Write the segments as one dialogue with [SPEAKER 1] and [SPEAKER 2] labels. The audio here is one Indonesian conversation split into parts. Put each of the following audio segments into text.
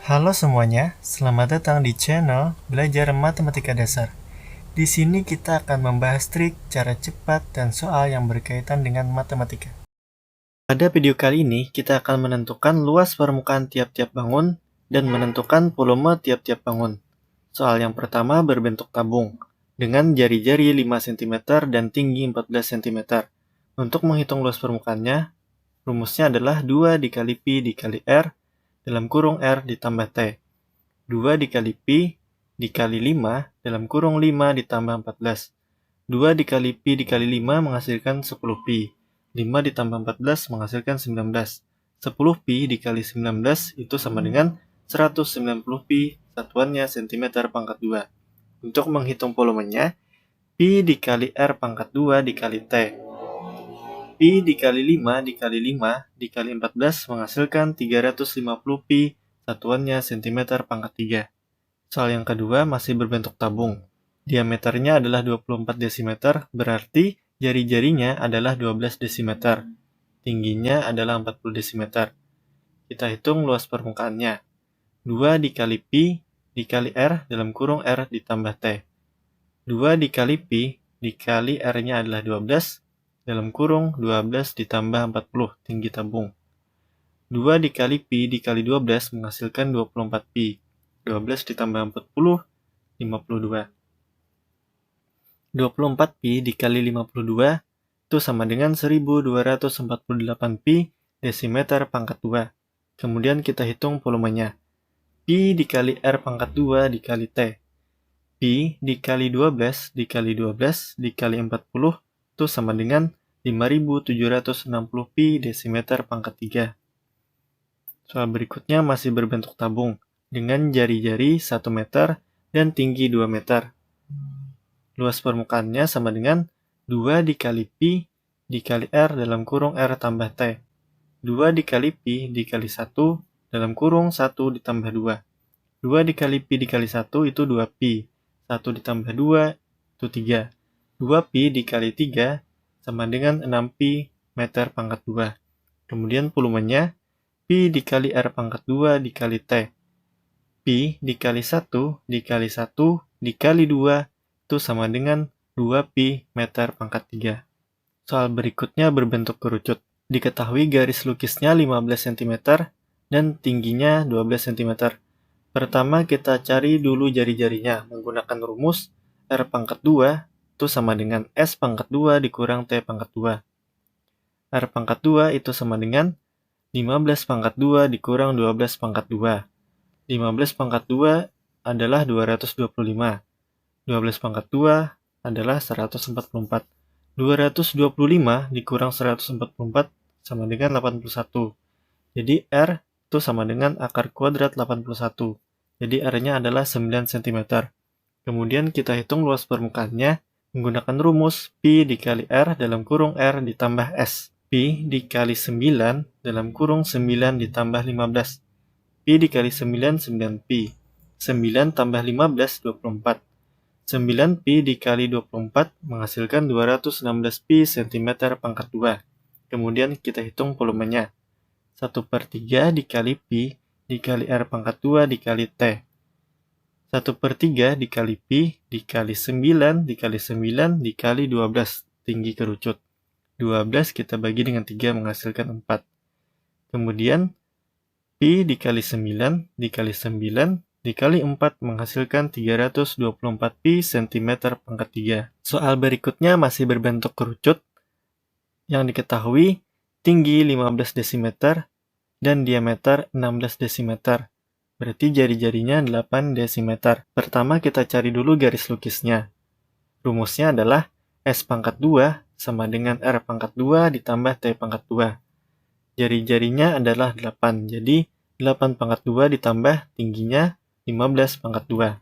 [SPEAKER 1] Halo semuanya, selamat datang di channel Belajar Matematika Dasar. Di sini kita akan membahas trik, cara cepat, dan soal yang berkaitan dengan matematika. Pada video kali ini, kita akan menentukan luas permukaan tiap-tiap bangun dan menentukan volume tiap-tiap bangun. Soal yang pertama berbentuk tabung, dengan jari-jari 5 cm dan tinggi 14 cm. Untuk menghitung luas permukaannya, rumusnya adalah 2 dikali Pi dikali R dalam kurung R ditambah T. 2 dikali Pi dikali 5 dalam kurung 5 ditambah 14. 2 dikali Pi dikali 5 menghasilkan 10 Pi. 5 ditambah 14 menghasilkan 19. 10 Pi dikali 19 itu sama dengan 190 Pi, satuannya cm pangkat 2. Untuk menghitung volumenya, Pi dikali R pangkat 2 dikali T. Pi dikali 5 dikali 5 dikali 14 menghasilkan 350 Pi, satuannya cm pangkat 3. Soal yang kedua masih berbentuk tabung. Diameternya adalah 24 dm, berarti jari-jarinya adalah 12 dm. Tingginya adalah 40 dm. Kita hitung luas permukaannya. 2 dikali Pi dikali R dalam kurung R ditambah T. 2 dikali Pi dikali R-nya adalah 12 dalam kurung 12 ditambah 40, tinggi tabung. 2 dikali Pi dikali 12 menghasilkan 24 Pi. 12 ditambah 40, 52. 24 Pi dikali 52 itu sama dengan 1248 Pi desimeter pangkat 2. Kemudian kita hitung volumenya. Pi dikali R pangkat 2 dikali T. Pi dikali 12 dikali 12 dikali 40 itu sama dengan 5760 Pi desimeter pangkat 3. Soal berikutnya masih berbentuk tabung, dengan jari-jari 1 meter dan tinggi 2 meter. Luas permukaannya sama dengan 2 dikali Pi dikali R dalam kurung R tambah T. 2 dikali Pi dikali 1 dalam kurung 1 ditambah 2. 2 dikali Pi dikali 1 itu 2 Pi. 1 ditambah 2 itu 3. 2 Pi dikali 3 sama dengan 6 Pi meter pangkat 2. Kemudian volumenya Pi dikali R pangkat 2 dikali T. Pi dikali 1 dikali 1 dikali 2 itu sama dengan 2 Pi meter pangkat 3. Soal berikutnya berbentuk kerucut. Diketahui garis lukisnya 15 cm dan tingginya 12 cm. Pertama kita cari dulu jari-jarinya menggunakan rumus R pangkat 2 itu sama dengan S pangkat 2 dikurang T pangkat 2. R pangkat 2 itu sama dengan 15 pangkat 2 dikurang 12 pangkat 2. 15 pangkat 2 adalah 225. 12 pangkat 2 adalah 144. 225 dikurang 144 sama dengan 81. Jadi R itu sama dengan akar kuadrat 81. Jadi R-nya adalah 9 cm. Kemudian kita hitung luas permukaannya menggunakan rumus Pi dikali R dalam kurung R ditambah S. Pi dikali 9 dalam kurung 9 ditambah 15. Pi dikali 9, 9 Pi. 9 tambah 15, 24. 9 Pi dikali 24 menghasilkan 216 Pi cm pangkat 2. Kemudian kita hitung volumenya. 1/3 dikali Pi dikali R pangkat 2 dikali T. 1/3 dikali Pi dikali 9 dikali 9 dikali 12, tinggi kerucut. 12 kita bagi dengan 3 menghasilkan 4. Kemudian Pi dikali 9 dikali 9 dikali 4 menghasilkan 324 Pi cm pangkat 3. Soal berikutnya masih berbentuk kerucut. Yang diketahui tinggi 15 dm dan diameter 16 dm. Berarti jari-jarinya 8 dm. Pertama kita cari dulu garis lukisnya. Rumusnya adalah S pangkat 2 sama dengan R pangkat 2 ditambah T pangkat 2. Jari-jarinya adalah 8, jadi 8 pangkat 2 ditambah tingginya 15 pangkat 2.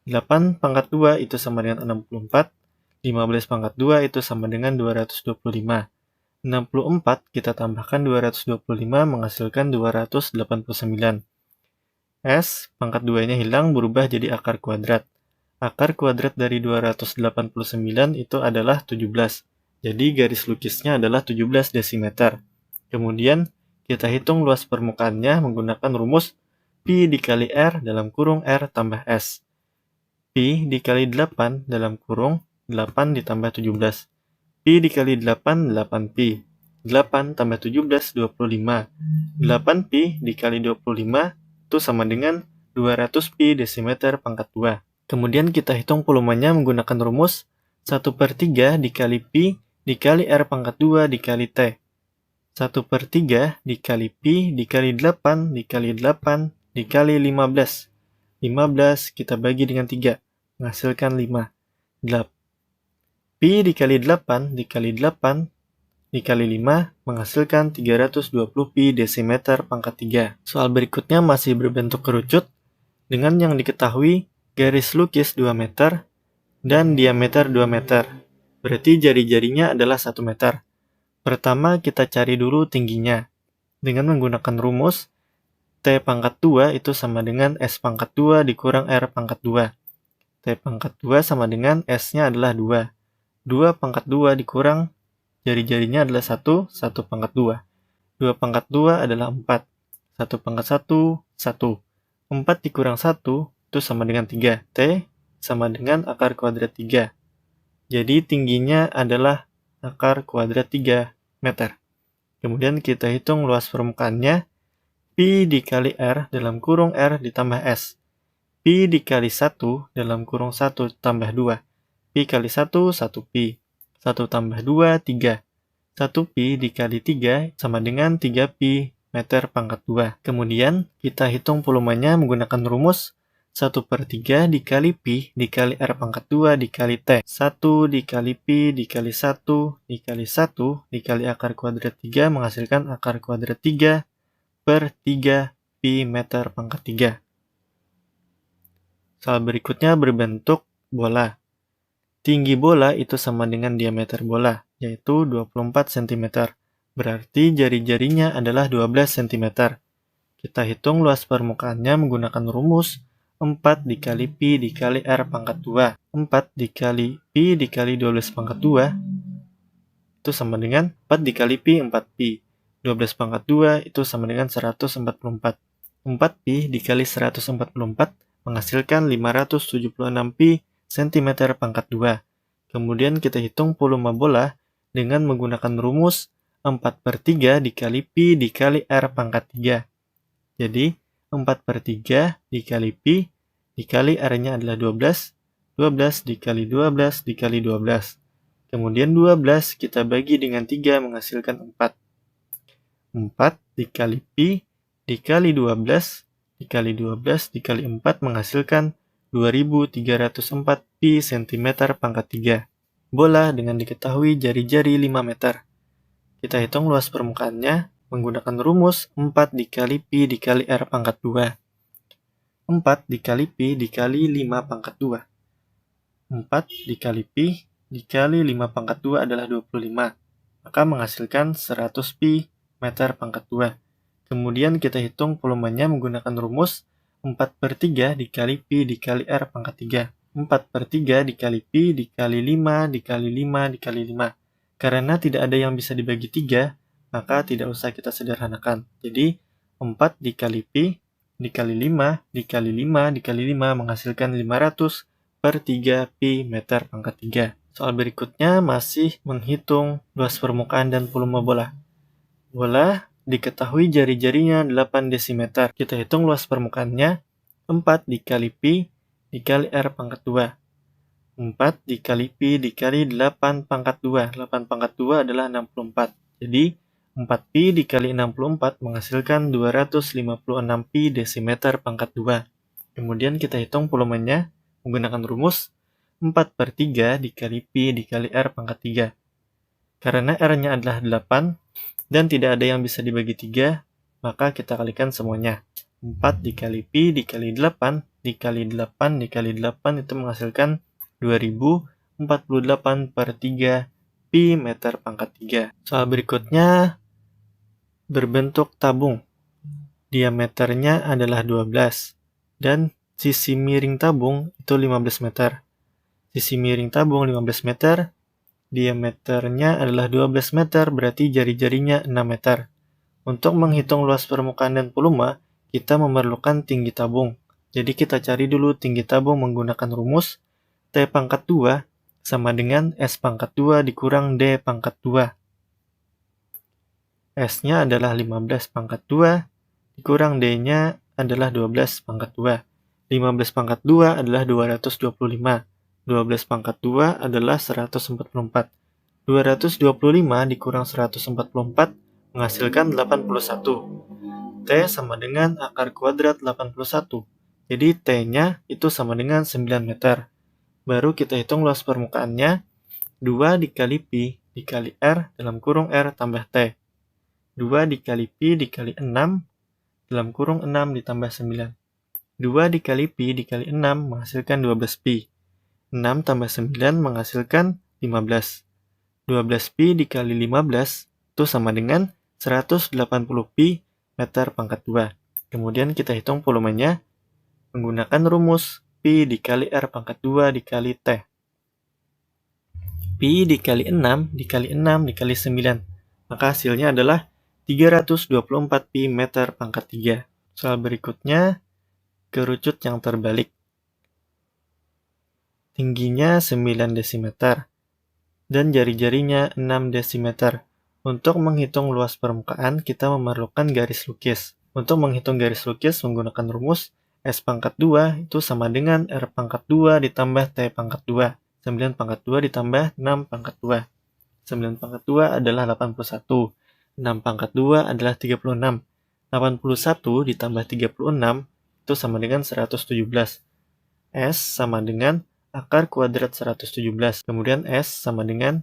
[SPEAKER 1] 8 pangkat 2 itu sama dengan 64, 15 pangkat 2 itu sama dengan 225. 64 kita tambahkan 225 menghasilkan 289. S pangkat 2-nya hilang berubah jadi akar kuadrat. Akar kuadrat dari 289 itu adalah 17. Jadi garis lukisnya adalah 17 desimeter. Kemudian kita hitung luas permukaannya menggunakan rumus Pi dikali R dalam kurung R tambah S. Pi dikali 8 dalam kurung 8 ditambah 17. Pi dikali 8, 8pi. 8 tambah 17, 25. 8pi dikali 25 itu sama dengan 200pi desimeter pangkat 2. Kemudian kita hitung volumenya menggunakan rumus 1/3 dikali pi dikali R pangkat 2 dikali T. 1/3 dikali pi dikali 8 dikali 8 dikali 15. 15 kita bagi dengan 3, menghasilkan 5. Pi dikali 8 dikali 8 dikali 5 menghasilkan 320 pi desimeter pangkat 3. Soal berikutnya masih berbentuk kerucut dengan yang diketahui garis lukis 2 meter dan diameter 2 meter. Berarti jari-jarinya adalah 1 meter. Pertama kita cari dulu tingginya. Dengan menggunakan rumus T pangkat 2 itu sama dengan S pangkat 2 dikurang R pangkat 2. T pangkat 2 sama dengan S-nya adalah 2. 2 pangkat 2 dikurang jari-jarinya adalah 1, 1 pangkat 2. 2 pangkat 2 adalah 4. 1 pangkat 1, 1. 4 dikurang 1 itu sama dengan 3. T sama dengan akar kuadrat 3. Jadi tingginya adalah akar kuadrat 3 meter. Kemudian kita hitung luas permukaannya. Pi dikali R dalam kurung R ditambah S. Pi dikali 1 dalam kurung 1 tambah 2. Pi kali 1, 1pi. 1 tambah 2, 3. 1pi dikali 3 sama dengan 3pi meter pangkat 2. Kemudian kita hitung volumenya menggunakan rumus 1/3 dikali pi dikali R pangkat 2 dikali T. 1 dikali pi dikali 1 dikali 1 dikali akar kuadrat 3 menghasilkan akar kuadrat 3/3 pi meter pangkat 3. Soal berikutnya berbentuk bola. Tinggi bola itu sama dengan diameter bola, yaitu 24 cm. Berarti jari-jarinya adalah 12 cm. Kita hitung luas permukaannya menggunakan rumus 4 dikali pi dikali R pangkat 2. 4 dikali pi dikali 12 pangkat 2 itu sama dengan 4 dikali pi 4pi. 12 pangkat 2 itu sama dengan 144. 4pi dikali 144 menghasilkan 576 pi cm pangkat 2. Kemudian kita hitung volume bola dengan menggunakan rumus 4/3 dikali pi dikali R pangkat 3. Jadi 4/3 dikali pi dikali R-nya adalah 12. 12 dikali 12 dikali 12. Kemudian 12 kita bagi dengan 3 menghasilkan 4. 4 dikali pi dikali 12 dikali 12 dikali 4 menghasilkan 2304 pi cm pangkat 3. Bola dengan diketahui jari-jari 5 meter. Kita hitung luas permukaannya menggunakan rumus 4 dikali pi dikali R pangkat 2. 4 dikali pi dikali 5 pangkat 2. 4 dikali pi dikali 5 pangkat 2 adalah 25. Maka menghasilkan 100 pi meter pangkat 2. Kemudian kita hitung volumenya menggunakan rumus 4/3 dikali pi dikali R pangkat 3. 4/3 dikali pi dikali 5 dikali 5 dikali 5. Karena tidak ada yang bisa dibagi 3, maka tidak usah kita sederhanakan. Jadi 4 dikali pi dikali 5 dikali 5 dikali 5 menghasilkan 500/3 pi meter pangkat 3. Soal berikutnya masih menghitung luas permukaan dan volume bola. Bola diketahui jari-jarinya 8 desimeter. Kita hitung luas permukaannya 4 dikali pi dikali R pangkat 2. 4 dikali pi dikali 8 pangkat 2. 8 pangkat 2 adalah 64. Jadi 4pi dikali 64 menghasilkan 256 pi desimeter pangkat 2. Kemudian kita hitung volumenya menggunakan rumus 4/3 dikali pi dikali R pangkat 3. Karena R-nya adalah 8 dan tidak ada yang bisa dibagi 3, maka kita kalikan semuanya. 4 dikali pi dikali 8 dikali 8 dikali 8 itu menghasilkan 2048/3 pi meter pangkat 3. Soal berikutnya berbentuk tabung. Diameternya adalah 12 dan sisi miring tabung itu 15 meter. Sisi miring tabung 15 meter, diameternya adalah 12 meter, berarti jari-jarinya 6 meter. Untuk menghitung luas permukaan dan volume, kita memerlukan tinggi tabung. Jadi kita cari dulu tinggi tabung menggunakan rumus T pangkat 2 sama dengan S pangkat 2 dikurang D pangkat 2. S-nya adalah 15 pangkat 2 dikurang D-nya adalah 12 pangkat 2. 15 pangkat 2 adalah 225. 12 pangkat 2 adalah 144. 225 dikurang 144 menghasilkan 81. T sama dengan akar kuadrat 81. Jadi T-nya itu sama dengan 9 meter. Baru kita hitung luas permukaannya. 2 dikali Pi dikali R dalam kurung R tambah T. 2 dikali Pi dikali 6 dalam kurung 6 ditambah 9. 2 dikali Pi dikali 6 menghasilkan 12 Pi. 6 tambah 9 menghasilkan 15. 12 Pi dikali 15 itu sama dengan 180 Pi meter pangkat 2. Kemudian kita hitung volumenya menggunakan rumus Pi dikali R pangkat 2 dikali T. Pi dikali 6 dikali 6 dikali 9. Maka hasilnya adalah 324 Pi meter pangkat 3. Soal berikutnya, kerucut yang terbalik. Tingginya 9 desimeter dan jari-jarinya 6 desimeter. Untuk menghitung luas permukaan, kita memerlukan garis lukis. Untuk menghitung garis lukis menggunakan rumus S pangkat 2 itu sama dengan R pangkat 2 ditambah T pangkat 2. 9 pangkat 2 ditambah 6 pangkat 2. 9 pangkat 2 adalah 81. 6 pangkat 2 adalah 36. 81 ditambah 36 itu sama dengan 117. S sama dengan akar kuadrat 117. Kemudian S sama dengan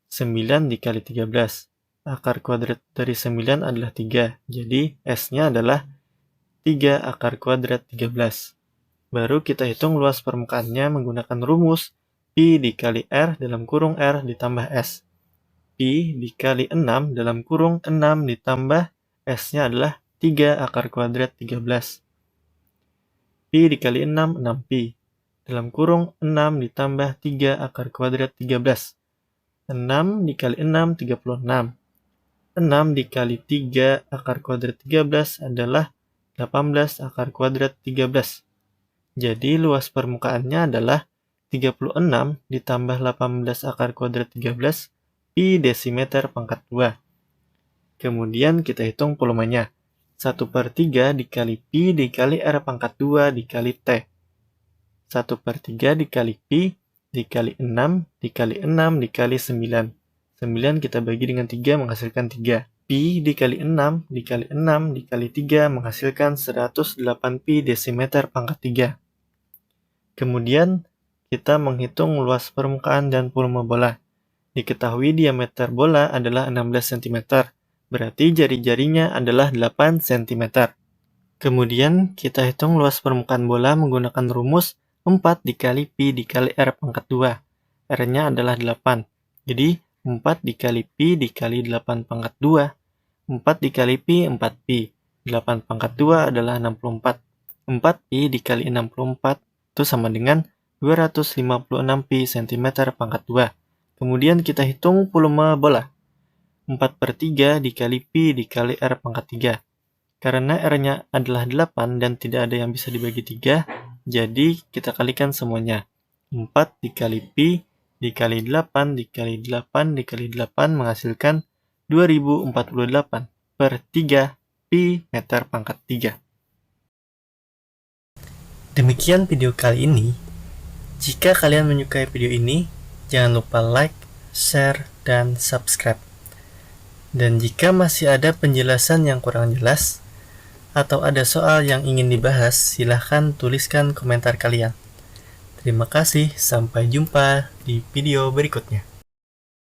[SPEAKER 1] 9 dikali 13. Akar kuadrat dari 9 adalah 3. Jadi S-nya adalah 3 akar kuadrat 13. Baru kita hitung luas permukaannya menggunakan rumus Pi dikali R dalam kurung R ditambah S. Pi dikali 6 dalam kurung 6 ditambah S-nya adalah 3 akar kuadrat 13. Pi dikali 6, 6 Pi. Dalam kurung 6 ditambah 3 akar kuadrat 13. 6 dikali 6, 36. 6 dikali 3 akar kuadrat 13 adalah 18 akar kuadrat 13. Jadi luas permukaannya adalah 36 ditambah 18 akar kuadrat 13 Pi desimeter pangkat 2. Kemudian kita hitung volumenya. 1/3 dikali Pi dikali R pangkat 2 dikali T. 1/3 dikali Pi dikali 6 dikali 6 dikali 9. 9 kita bagi dengan 3 menghasilkan 3. Pi dikali 6 dikali 6 dikali 3 menghasilkan 108 Pi desimeter pangkat 3. Kemudian kita menghitung luas permukaan dan volume bola. Diketahui diameter bola adalah 16 cm, berarti jari-jarinya adalah 8 cm. Kemudian kita hitung luas permukaan bola menggunakan rumus 4 dikali Pi dikali R pangkat 2. R-nya adalah 8. Jadi 4 dikali Pi dikali 8 pangkat 2. 4 dikali Pi 4 Pi. 8 pangkat 2 adalah 64. 4 Pi dikali 64 itu sama dengan 256 Pi cm pangkat 2. Kemudian kita hitung volume bola. 4/3 dikali Pi dikali R pangkat 3. Karena R-nya adalah 8 dan tidak ada yang bisa dibagi 3, jadi kita kalikan semuanya. 4 dikali Pi dikali 8 dikali 8 dikali 8 menghasilkan 2048/3 Pi meter pangkat 3. Demikian video kali ini. Jika kalian menyukai video ini, jangan lupa like, share, dan subscribe. Dan jika masih ada penjelasan yang kurang jelas, atau ada soal yang ingin dibahas, silahkan tuliskan komentar kalian. Terima kasih, sampai jumpa di video berikutnya.